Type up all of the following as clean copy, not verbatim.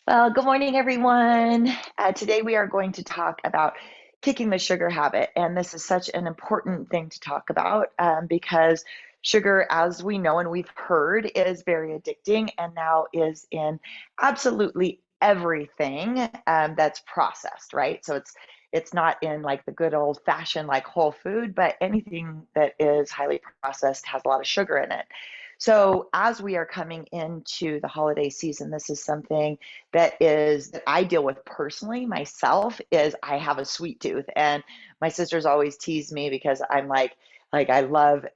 Well, good morning, everyone. Today we are going to talk about kicking the sugar habit. And this is such an important thing to talk about because sugar, as we know and we've heard, is very addicting and now is in absolutely everything that's processed, right? So it's not in like the good old fashioned like whole food, but anything that is highly processed has a lot of sugar in it. So as we are coming into the holiday season, this is something that I deal with personally myself is I have a sweet tooth, and my sisters always tease me because I'm like I love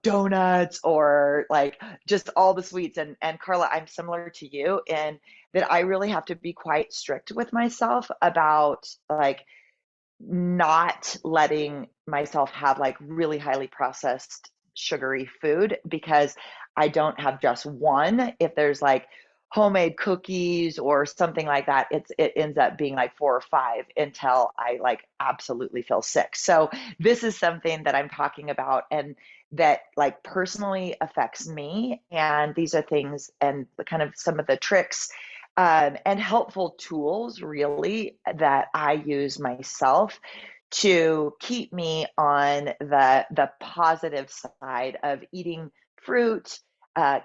donuts or like just all the sweets. And Carla, I'm similar to you in that I really have to be quite strict with myself about like not letting myself have like really highly processed sugary food because I don't have just one. If there's like homemade cookies or something like that, it ends up being like four or five until I like absolutely feel sick. So this is something that I'm talking about and that like personally affects me. And these are things and the kind of some of the tricks and helpful tools really that I use myself to keep me on the positive side of eating fruit,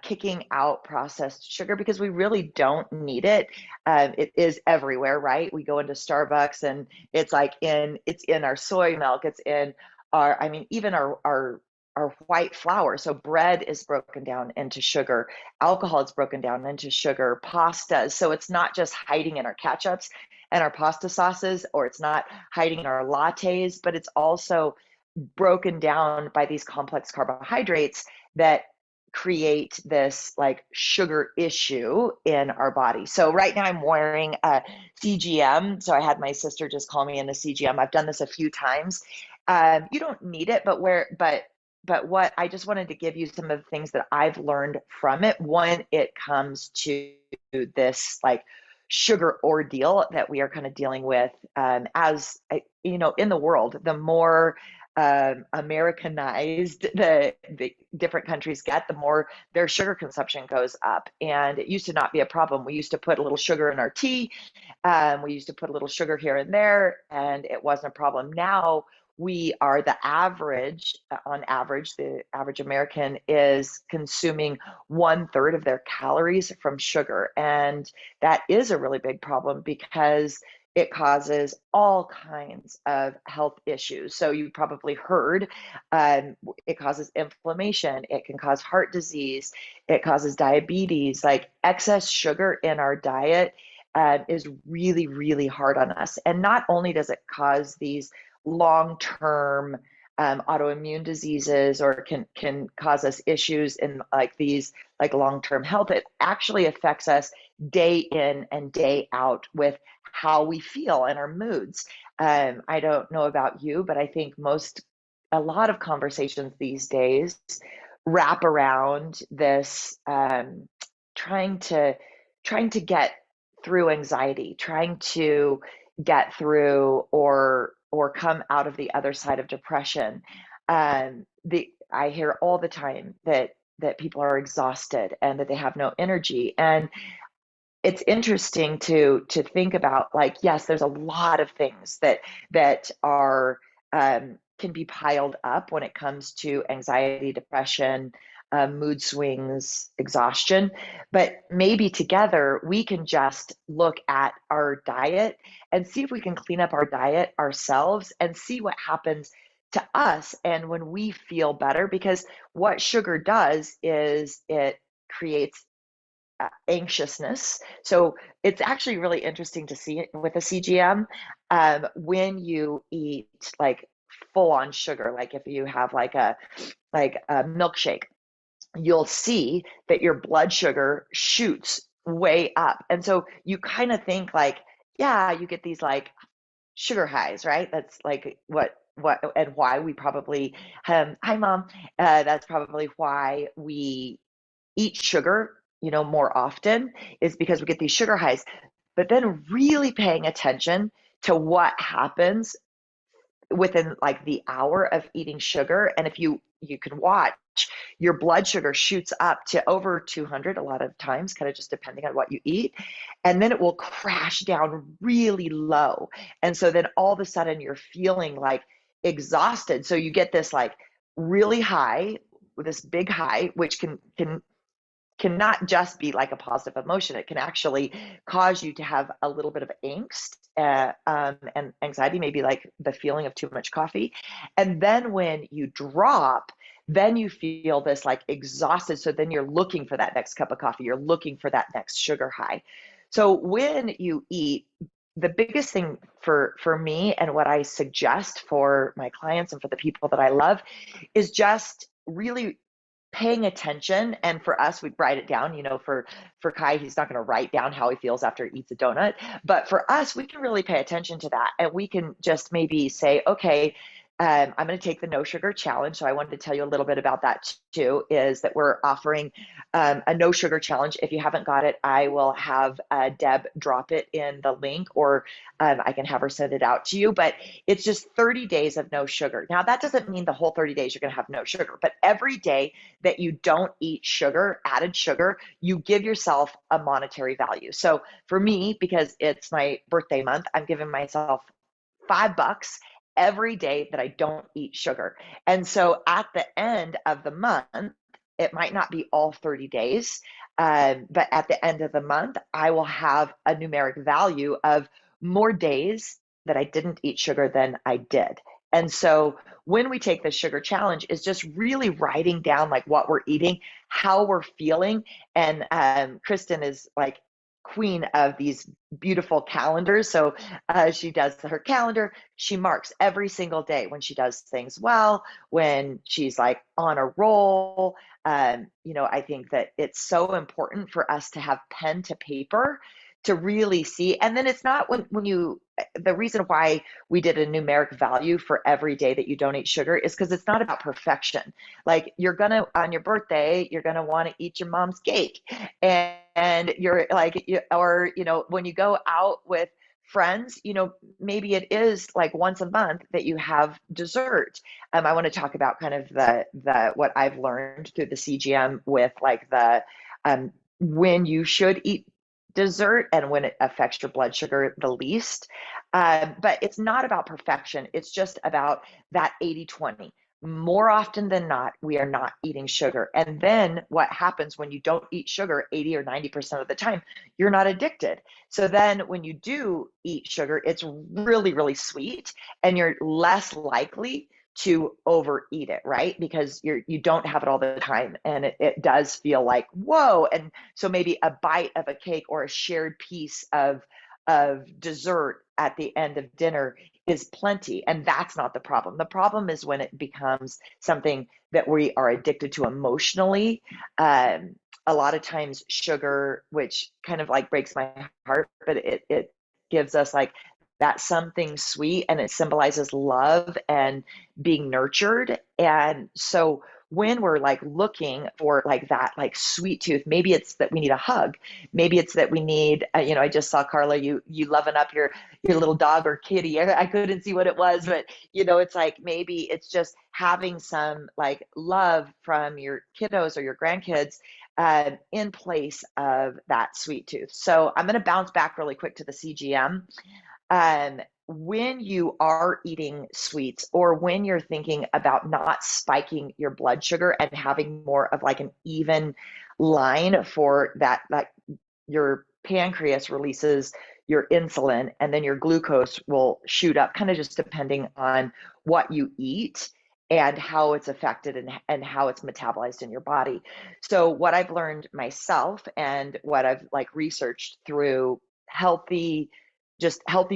kicking out processed sugar because we really don't need it. It is everywhere, right? We go into Starbucks and it's in our soy milk, it's in our, I mean, even our white flour. So bread is broken down into sugar, alcohol is broken down into sugar, pastas. So it's not just hiding in our ketchups and our pasta sauces, or it's not hiding in our lattes, but it's also broken down by these complex carbohydrates that create this like sugar issue in our body. So right now I'm wearing a CGM. So I had my sister just call me in a CGM. I've done this a few times. You don't need it, but what I just wanted to give you some of the things that I've learned from it when it comes to this like sugar ordeal that we are kind of dealing with as you know, in the world. The more Americanized the different countries get, the more their sugar consumption goes up. And it used to not be a problem. We used to put a little sugar in our tea. We used to put a little sugar here and there, and it wasn't a problem. Now we are the average, on average, the average American is consuming one third of their calories from sugar. And that is a really big problem because it causes all kinds of health issues. So you probably heard it causes inflammation, it can cause heart disease, it causes diabetes. Like excess sugar in our diet is really, really hard on us. And not only does it cause these long-term autoimmune diseases or can cause us issues in like these like long-term health, it actually affects us day in and day out with how we feel and our moods. I don't know about you, but I think a lot of conversations these days wrap around this trying to trying to get through anxiety, trying to get through or come out of the other side of depression. The I hear all the time that people are exhausted and that they have no energy. And it's interesting to think about like, yes, there's a lot of things that are can be piled up when it comes to anxiety, depression, mood swings, exhaustion. But maybe together we can just look at our diet and see if we can clean up our diet ourselves and see what happens to us and when we feel better. Because what sugar does is it creates anxiousness. So it's actually really interesting to see it with a CGM when you eat like full on sugar, like if you have like a milkshake, you'll see that your blood sugar shoots way up. And so you kind of think like, yeah, you get these like sugar highs, right? That's like what and why we probably hi mom, that's probably why we eat sugar, you know, more often is because we get these sugar highs. But then really paying attention to what happens within like the hour of eating sugar. And if you can watch, your blood sugar shoots up to over 200 a lot of times, kind of just depending on what you eat. And then it will crash down really low. And so then all of a sudden you're feeling like exhausted. So you get this like really high, this big high, which can not just be like a positive emotion. It can actually cause you to have a little bit of angst and anxiety, maybe like the feeling of too much coffee. And then when you drop, then you feel this like exhausted. So then you're looking for that next cup of coffee. You're looking for that next sugar high. So when you eat, the biggest thing for me and what I suggest for my clients and for the people that I love is just really paying attention. And for us, we write it down. For Kai, he's not going to write down how he feels after he eats a donut, but for us, we can really pay attention to that, and we can just maybe say, okay, I'm going to take the no sugar challenge. So I wanted to tell you a little bit about that too, is that we're offering a no sugar challenge. If you haven't got it, I will have Deb drop it in the link, or I can have her send it out to you. But it's just 30 days of no sugar. Now, that doesn't mean the whole 30 days you're going to have no sugar, but every day that you don't eat sugar, added sugar, you give yourself a monetary value. So for me, because it's my birthday month, I'm giving myself $5 every day that I don't eat sugar. And so at the end of the month, it might not be all 30 days, but at the end of the month, I will have a numeric value of more days that I didn't eat sugar than I did. And so when we take the sugar challenge, is just really writing down like what we're eating, how we're feeling. And Kristen is like queen of these beautiful calendars. So she does her calendar. She marks every single day when she does things well, when she's like on a roll. I think that it's so important for us to have pen to paper to really see. And then it's not the reason why we did a numeric value for every day that you don't eat sugar is because it's not about perfection. Like on your birthday, you're gonna want to eat your mom's cake, and you're like, when you go out with friends, maybe it is like once a month that you have dessert. I want to talk about kind of the what I've learned through the CGM with like the when you should eat dessert and when it affects your blood sugar the least. But it's not about perfection. It's just about that 80-20. More often than not, we are not eating sugar. And then what happens when you don't eat sugar 80 or 90% of the time, you're not addicted. So then when you do eat sugar, it's really, really sweet, and you're less likely to overeat it, right? Because you don't have it all the time, and it does feel like, whoa. And so maybe a bite of a cake or a shared piece of dessert at the end of dinner is plenty, and that's not the problem. The problem is when it becomes something that we are addicted to emotionally. A lot of times sugar, which kind of like breaks my heart, but it gives us like that something sweet, and it symbolizes love and being nurtured. And so when we're like looking for like that like sweet tooth, maybe it's that we need a hug, maybe it's that we need I just saw Carla, you loving up your little dog or kitty. I couldn't see what it was, but it's like maybe it's just having some like love from your kiddos or your grandkids in place of that sweet tooth. So I'm going to bounce back really quick to the CGM. When you are eating sweets, or when you're thinking about not spiking your blood sugar and having more of like an even line for that, like your pancreas releases your insulin, and then your glucose will shoot up, kind of just depending on what you eat and how it's affected and how it's metabolized in your body. So what I've learned myself, and what I've like researched through healthy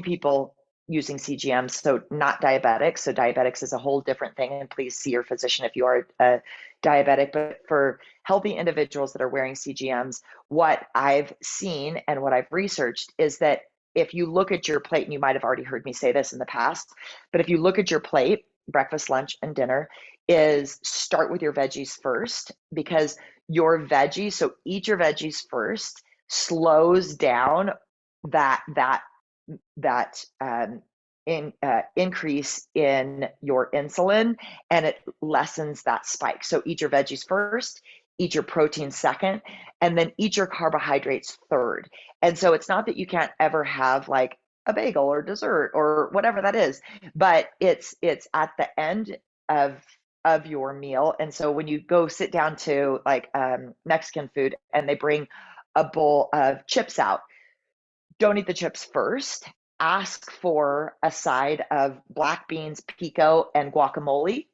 people using CGM, so not diabetics. So diabetics is a whole different thing, and please see your physician if you are a diabetic. But for healthy individuals that are wearing CGMs, what I've seen and what I've researched is that if you look at your plate, and you might have already heard me say this in the past, but if you look at your plate, breakfast, lunch, and dinner, is start with your veggies first, because your veggies, so eat your veggies first, slows down that increase in your insulin, and it lessens that spike. So eat your veggies first, eat your protein second, and then eat your carbohydrates third. And so it's not that you can't ever have like a bagel or dessert or whatever that is, but it's at the end of your meal. And so when you go sit down to like Mexican food and they bring a bowl of chips out, don't eat the chips first. Ask for a side of black beans, pico, and guacamole.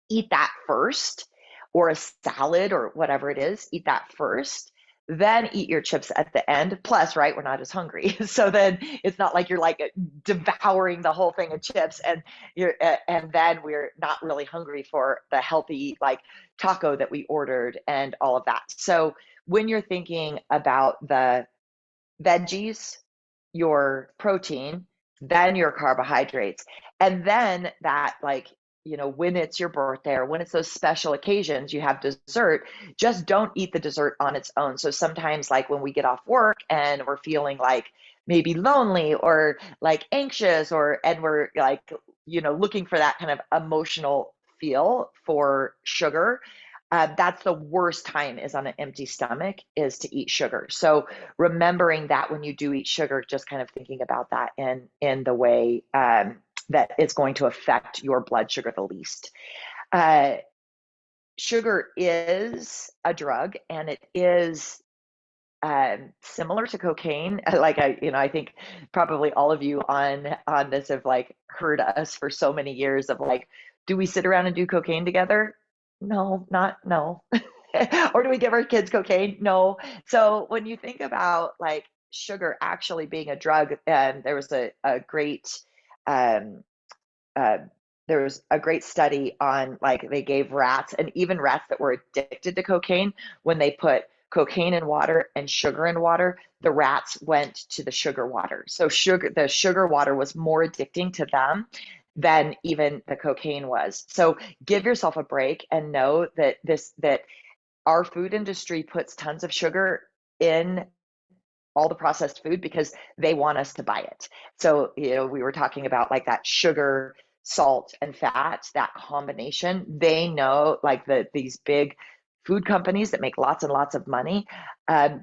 Eat that first, or a salad or whatever it is. Eat that first. Then eat your chips at the end. Plus, right, we're not as hungry. So then it's not like you're like devouring the whole thing of chips and then we're not really hungry for the healthy like taco that we ordered and all of that. So when you're thinking about the veggies, your protein, then your carbohydrates. And then that, like, when it's your birthday or when it's those special occasions, you have dessert, just don't eat the dessert on its own. So sometimes, like when we get off work and we're feeling like maybe lonely or like anxious, and we're like, looking for that kind of emotional feel for sugar, that's the worst time is on an empty stomach is to eat sugar. So remembering that when you do eat sugar, just kind of thinking about that in the way that it's going to affect your blood sugar the least. Sugar is a drug, and it is similar to cocaine. Like I think probably all of you on this have like heard us for so many years of like, do we sit around and do cocaine together? No, not no. Or do we give our kids cocaine? No. So when you think about like sugar actually being a drug, and there was a great um, uh, there was a great study on like they gave rats, and even rats that were addicted to cocaine, when they put cocaine in water and sugar in water, the rats went to the sugar water. So the sugar water was more addicting to them than even the cocaine was. So give yourself a break and know that our food industry puts tons of sugar in all the processed food because they want us to buy it. So, we were talking about like that sugar, salt, and fat, that combination. They know, like these big food companies that make lots and lots of money,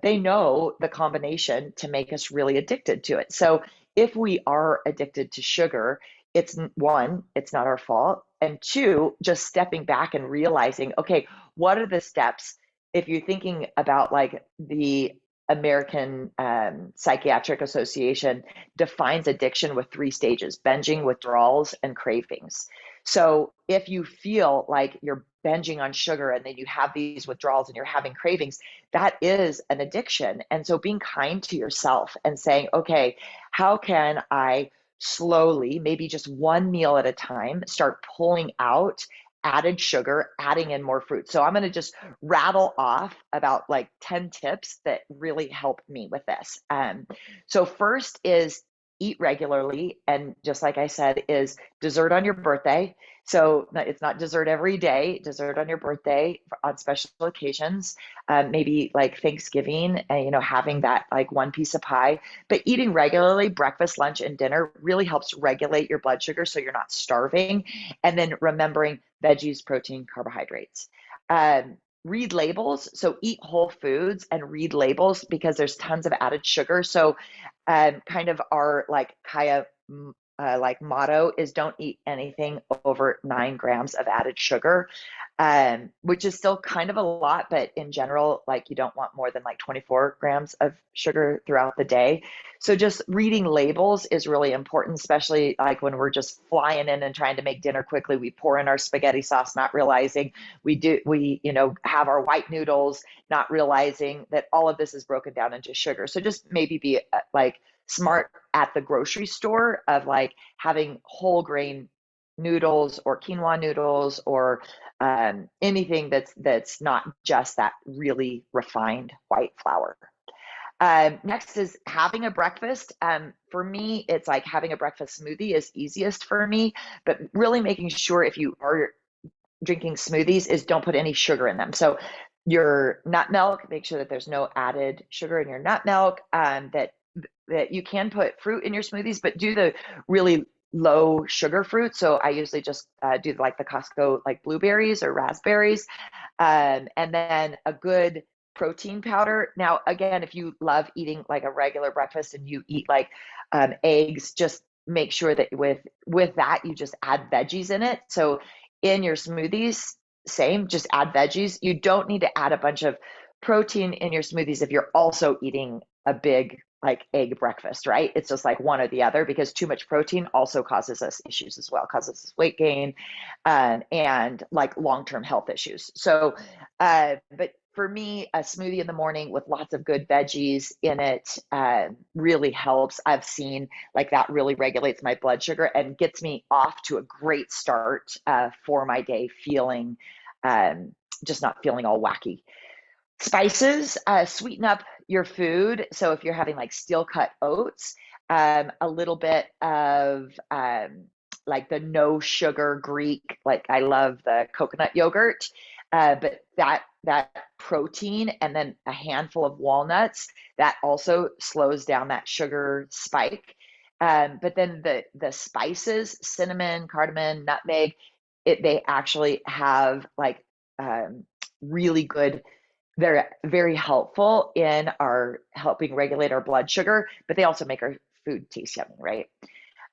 they know the combination to make us really addicted to it. So if we are addicted to sugar, it's one, it's not our fault. And two, just stepping back and realizing, okay, what are the steps? If you're thinking about like the American Psychiatric Association defines addiction with 3 stages: binging, withdrawals, and cravings. So if you feel like you're binging on sugar and then you have these withdrawals and you're having cravings, that is an addiction. And so being kind to yourself and saying, okay, how can I slowly, maybe just one meal at a time, start pulling out added sugar, adding in more fruit. So I'm going to just rattle off about like 10 tips that really help me with this. So first is eat regularly. And just like I said, is dessert on your birthday. So it's not dessert every day, dessert on your birthday on special occasions, maybe like Thanksgiving, and having that like one piece of pie. But eating regularly, breakfast, lunch, and dinner really helps regulate your blood sugar so you're not starving. And then remembering veggies, protein, carbohydrates. Read labels. So eat whole foods and read labels because there's tons of added sugar. So kind of our like Kaya like motto is don't eat anything over 9 grams of added sugar, which is still kind of a lot, but in general, like you don't want more than like 24 grams of sugar throughout the day. So just reading labels is really important, especially like when we're just flying in and trying to make dinner quickly. We pour in our spaghetti sauce, not realizing we have our white noodles, not realizing that all of this is broken down into sugar. So just maybe be like smart at the grocery store of like having whole grain noodles or quinoa noodles or anything that's not just that really refined white flour. Next is having a breakfast. For me, it's like having a breakfast smoothie is easiest for me, but really making sure if you are drinking smoothies is don't put any sugar in them. So your nut milk, make sure that there's no added sugar in your nut milk, that you can put fruit in your smoothies, but do the really low sugar fruit. So I usually just do like the Costco, like blueberries or raspberries, and then a good protein powder. Now, again, if you love eating like a regular breakfast and you eat like eggs, just make sure that with that you just add veggies in it. So in your smoothies, same, just add veggies. You don't need to add a bunch of protein in your smoothies if you're also eating a big like egg breakfast, right? It's just like one or the other, because too much protein also causes us issues as well, causes us weight gain, and like long-term health issues. So, but for me, a smoothie in the morning with lots of good veggies in it really helps. I've seen like that really regulates my blood sugar and gets me off to a great start for my day, feeling just not feeling all wacky. Spices sweeten up your food. So if you're having like steel cut oats, a little bit of like the no sugar Greek, like I love the coconut yogurt, but that protein and then a handful of walnuts, that also slows down that sugar spike. But then the spices, cinnamon, cardamom, nutmeg, they actually have like really good, they're very helpful in our helping regulate our blood sugar, but they also make our food taste yummy, right?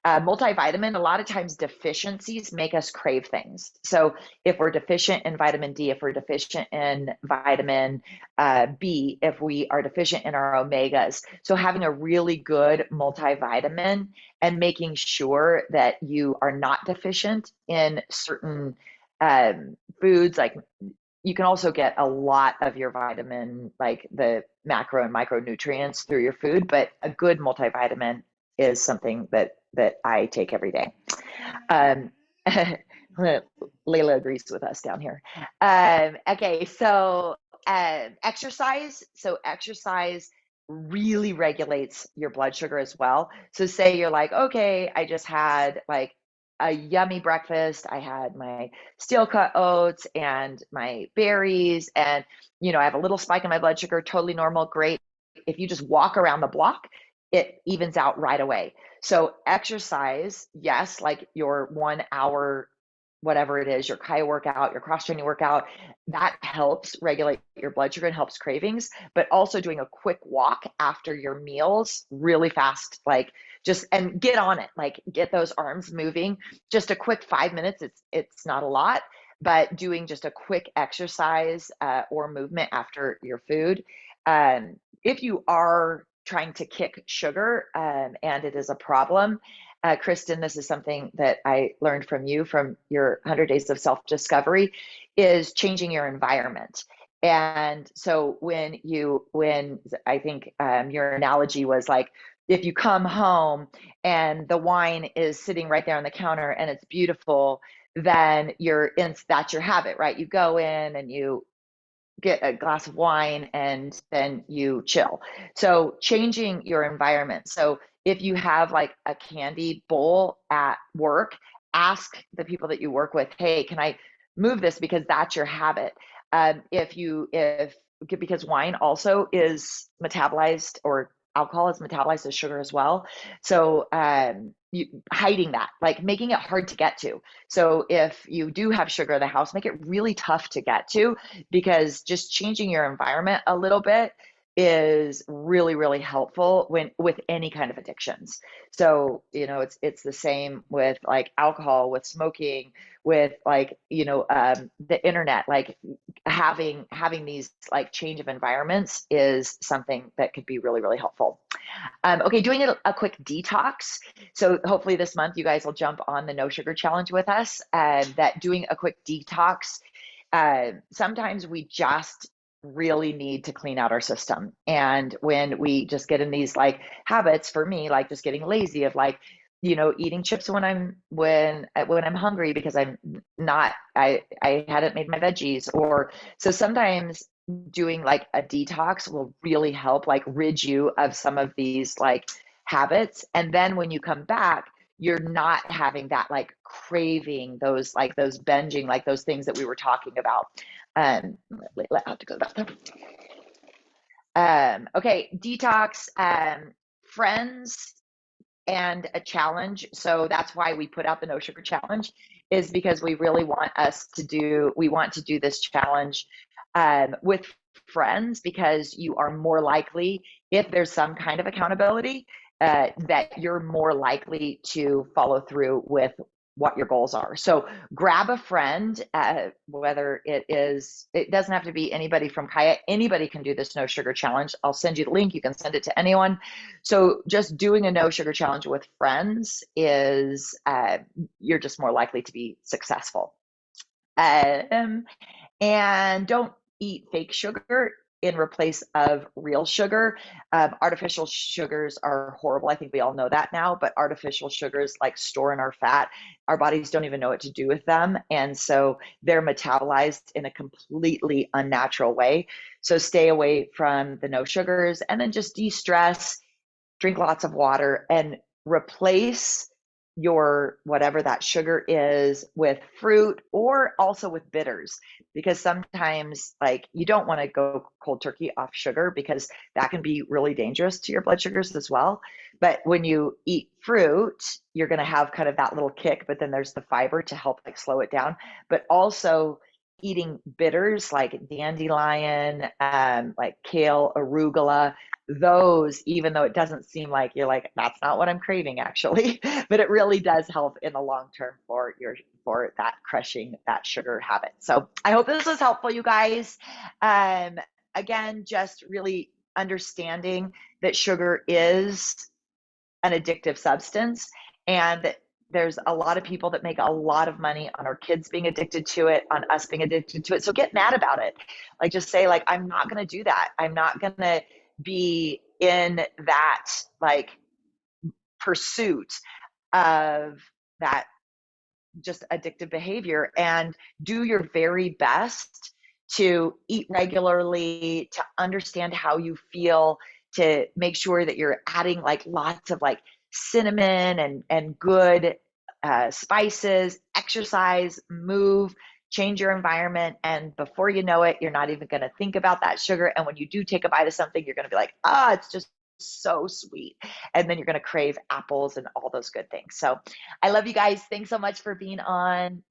Multivitamin, a lot of times deficiencies make us crave things. So if we're deficient in vitamin D, if we're deficient in vitamin B, if we are deficient in our omegas, so having a really good multivitamin and making sure that you are not deficient in certain foods, like you can also get a lot of your vitamin, like the macro and micronutrients through your food, but a good multivitamin is something that I take every day. Um, Layla agrees with us down here. Okay, so exercise. So exercise really regulates your blood sugar as well. So say you're like, okay, I just had like a yummy breakfast. I had my steel cut oats and my berries, and I have a little spike in my blood sugar, totally normal, great. If you just walk around the block, it evens out right away. So exercise, yes, like your 1 hour, whatever it is, your Kaya workout, your cross training workout, that helps regulate your blood sugar and helps cravings. But also doing a quick walk after your meals, really fast, like just and get on it, like get those arms moving. Just a quick 5 minutes. It's not a lot, but doing just a quick exercise or movement after your food. If you are trying to kick sugar, and it is a problem. Kristen, this is something that I learned from you from your 100 days of self-discovery, is changing your environment. And so when I think your analogy was like, if you come home and the wine is sitting right there on the counter and it's beautiful, then that's your habit, right? You go in and you get a glass of wine and then you chill. So changing your environment. So if you have like a candy bowl at work, ask the people that you work with, hey, can I move this, because that's your habit. If because wine also is metabolized, or alcohol is metabolized as sugar as well. So hiding that, like making it hard to get to. So if you do have sugar in the house, make it really tough to get to, because just changing your environment a little bit is really, really helpful with any kind of addictions. So it's the same with like alcohol, with smoking, with like the internet. Like having these like change of environments is something that could be really, really helpful. Okay, doing a quick detox. So hopefully this month you guys will jump on the no sugar challenge with us. That doing a quick detox, sometimes we just really need to clean out our system. And when we just get in these like habits, for me, like just getting lazy of like, eating chips when I'm hungry because I hadn't made my veggies, or so sometimes doing like a detox will really help like rid you of some of these like habits. And then when you come back, you're not having that like craving, those binging, like those things that we were talking about. I have to go to the bathroom. Okay, detox. Friends and a challenge. So that's why we put out the no sugar challenge, is because we really want to do this challenge with friends, because you are more likely, if there's some kind of accountability, that you're more likely to follow through with what your goals are. So grab a friend, whether it doesn't have to be anybody from Kaya. Anybody can do this no sugar challenge. I'll send you the link. You can send it to anyone. So just doing a no sugar challenge with friends is, you're just more likely to be successful. Um, and don't eat fake sugar in replace of real sugar. Artificial sugars are horrible. I think we all know that now, but artificial sugars like store in our fat. Our bodies don't even know what to do with them. And so they're metabolized in a completely unnatural way. So stay away from the no sugars, and then just de-stress, drink lots of water, and replace your whatever that sugar is with fruit, or also with bitters, because sometimes, like, you don't want to go cold turkey off sugar, because that can be really dangerous to your blood sugars as well. But when you eat fruit, you're going to have kind of that little kick, but then there's the fiber to help like slow it down. But also eating bitters like dandelion, like kale, arugula, those, even though it doesn't seem like, you're like, that's not what I'm craving actually, but it really does help in the long term for that crushing that sugar habit. So I hope this was helpful, you guys. Um, Again, just really understanding that sugar is an addictive substance, and there's a lot of people that make a lot of money on our kids being addicted to it, on us being addicted to it. So get mad about it. Like, just say, like, I'm not going to do that. I'm not going to be in that, like, pursuit of that just addictive behavior, and do your very best to eat regularly, to understand how you feel, to make sure that you're adding like lots of like cinnamon and good spices, exercise, move, change your environment, and before you know it, you're not even going to think about that sugar. And when you do take a bite of something, you're going to be like, ah, it's just so sweet. And then you're going to crave apples and all those good things. So I love you guys. Thanks so much for being on.